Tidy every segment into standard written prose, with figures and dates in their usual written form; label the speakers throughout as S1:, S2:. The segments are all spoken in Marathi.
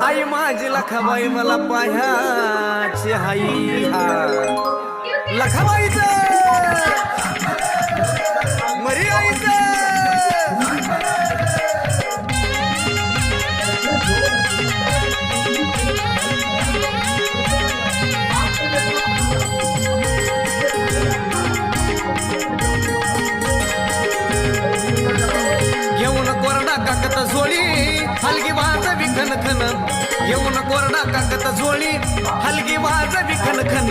S1: आई माझी लखाबाई मला पाह्याची हाई हा लखाबाईचं मरी आईचं येऊन कोरडा काकत झोळी हलगी वाज विखन खन येऊन कोरडा काकत झोळी हलगी वाज विखन खन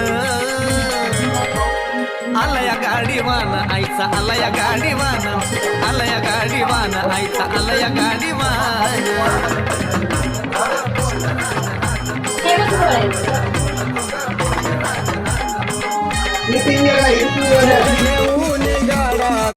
S1: आलया गाडीवान आईचा आलया गाडीवान आलया गाडीवान आईचा आलया गाडीवान येऊन गाडा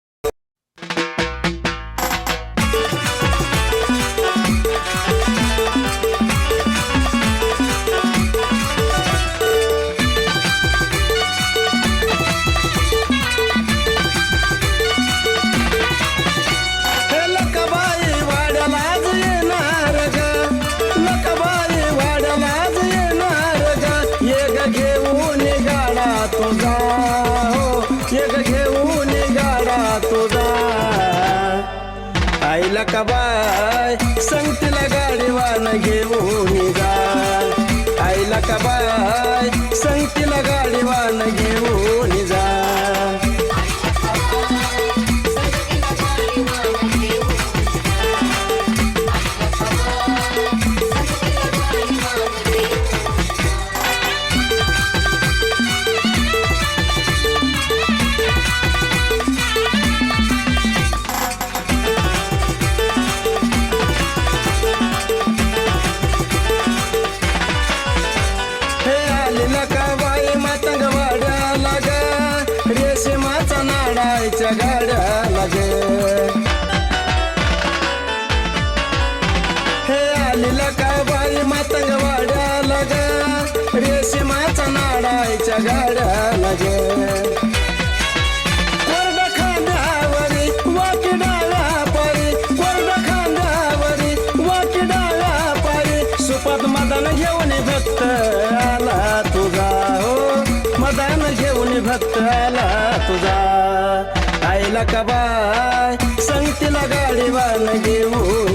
S1: आईला का बाय संगतीला गाडीवान घेऊन जा आईला का बाय संगतीला गाडीवान घेऊन जा गाड्याला गे हे आलीला काय बाई मातंग वाड्याला ग रेशमाचा नाडायच्या गाड्याला गे कोरडा खांद्यावरी वाकी डाव्या पारी कोरडा खांद्यावरी वाकी डाव्या पारी सुपात मदान घेऊन भक्त आला तुझा हो मदान घेऊन भक्त आला तुझा आईला का बाय संगतीला गाडीवान घेऊन